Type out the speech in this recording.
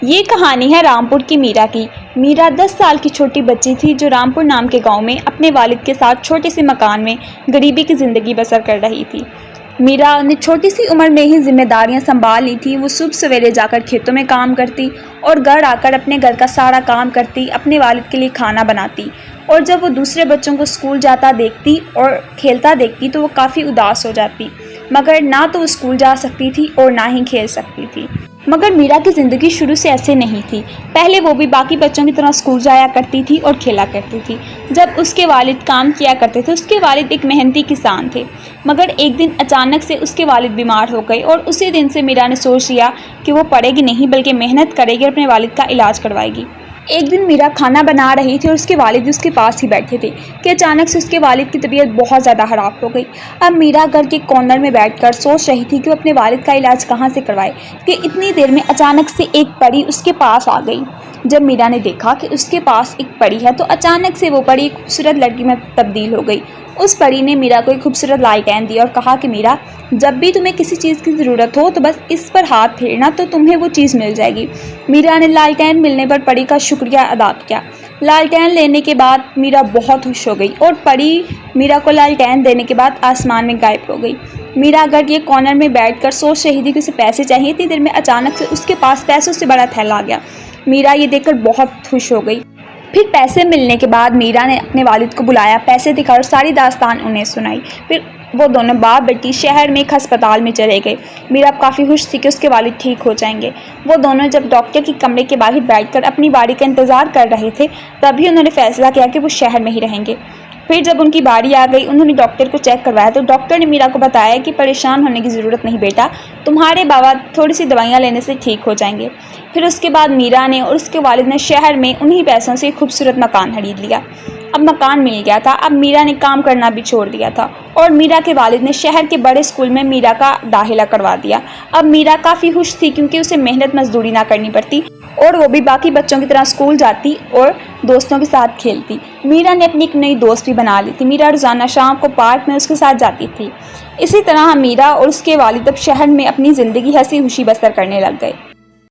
یہ کہانی ہے رامپور کی میرا کی۔ میرا 10 سال کی چھوٹی بچی تھی جو رامپور نام کے گاؤں میں اپنے والد کے ساتھ چھوٹے سے مکان میں غریبی کی زندگی بسر کر رہی تھی۔ میرا نے چھوٹی سی عمر میں ہی ذمہ داریاں سنبھال لی تھی۔ وہ صبح سویرے جا کر کھیتوں میں کام کرتی اور گھر آ کر اپنے گھر کا سارا کام کرتی، اپنے والد کے لیے کھانا بناتی، اور جب وہ دوسرے بچوں کو اسکول جاتا دیکھتی اور کھیلتا دیکھتی تو وہ کافی اداس ہو جاتی، مگر نہ تو وہ اسکول جا سکتی تھی اور نہ ہی کھیل سکتی تھی۔ مگر میرا کی زندگی شروع سے ایسے نہیں تھی۔ پہلے وہ بھی باقی بچوں کی طرح اسکول جایا کرتی تھی اور کھیلا کرتی تھی۔ جب اس کے والد کام کیا کرتے تھے، اس کے والد ایک محنتی کسان تھے، مگر ایک دن اچانک سے اس کے والد بیمار ہو گئے اور اسی دن سے میرا نے سوچ لیا کہ وہ پڑھے گی نہیں بلکہ محنت کرے گی اور اپنے والد کا علاج کروائے گی۔ ایک دن میرا کھانا بنا رہی تھی اور اس کے والد بھی اس کے پاس ہی بیٹھے تھے کہ اچانک سے اس کے والد کی طبیعت بہت زیادہ خراب ہو گئی۔ اب میرا گھر کے کارنر میں بیٹھ کر سوچ رہی تھی کہ وہ اپنے والد کا علاج کہاں سے کروائے کہ اتنی دیر میں اچانک سے ایک پری اس کے پاس آ گئی۔ جب میرا نے دیکھا کہ اس کے پاس ایک پری ہے تو اچانک سے وہ پری ایک خوبصورت لڑکی میں تبدیل ہو گئی۔ اس پری نے میرا کو ایک خوبصورت لالٹین دیا اور کہا کہ میرا، جب بھی تمہیں کسی چیز کی ضرورت ہو تو بس اس پر ہاتھ پھیرنا تو تمہیں وہ چیز مل جائے گی۔ میرا نے لالٹین ملنے پر پری کا شکریہ ادا کیا۔ لالٹین لینے کے بعد میرا بہت خوش ہو گئی اور پری میرا کو لالٹین دینے کے بعد آسمان میں غائب ہو گئی۔ میرا گھر کے کارنر میں بیٹھ کر سوچ رہی تھی کہ اسے پیسے چاہیے تھی، دیر میں اچانک سے اس کے پاس پیسوں سے بڑا تھیلا آ گیا۔ میرا یہ دیکھ کر بہت خوش ہو گئی۔ پھر پیسے ملنے کے بعد میرا نے اپنے والد کو بلایا، پیسے دکھائے اور ساری داستان انہیں سنائی۔ پھر وہ دونوں باپ بیٹی شہر میں ایک ہسپتال میں چلے گئے۔ میرا کافی خوش تھی کہ اس کے والد ٹھیک ہو جائیں گے۔ وہ دونوں جب ڈاکٹر کے کمرے کے باہر بیٹھ کر اپنی باری کا انتظار کر رہے تھے تبھی انہوں نے فیصلہ کیا کہ وہ شہر میں ہی رہیں گے۔ پھر جب ان کی باری آ گئی، انہوں نے ڈاکٹر کو چیک کروایا تو ڈاکٹر نے میرا کو بتایا کہ پریشان ہونے کی ضرورت نہیں بیٹا، تمہارے بابا تھوڑی سی دوائیاں لینے سے ٹھیک ہو جائیں گے۔ پھر اس کے بعد میرا نے اور اس کے والد نے شہر میں انہی پیسوں سے ایک خوبصورت مکان خرید لیا۔ اب مکان مل گیا تھا، اب میرا نے کام کرنا بھی چھوڑ دیا تھا اور میرا کے والد نے شہر کے بڑے اسکول میں میرا کا داخلہ کروا دیا۔ اب میرا کافی خوش تھی کیونکہ اسے محنت مزدوری نہ کرنی پڑتی اور وہ بھی باقی بچوں کی طرح اسکول جاتی اور دوستوں کے ساتھ کھیلتی۔ میرا نے اپنی ایک نئی دوست بھی بنا لی تھی۔ میرا روزانہ شام کو پارک میں اس کے ساتھ جاتی تھی۔ اسی طرح میرا اور اس کے والد اب شہر میں اپنی زندگی ہنسی خوشی بسر کرنے لگ گئے۔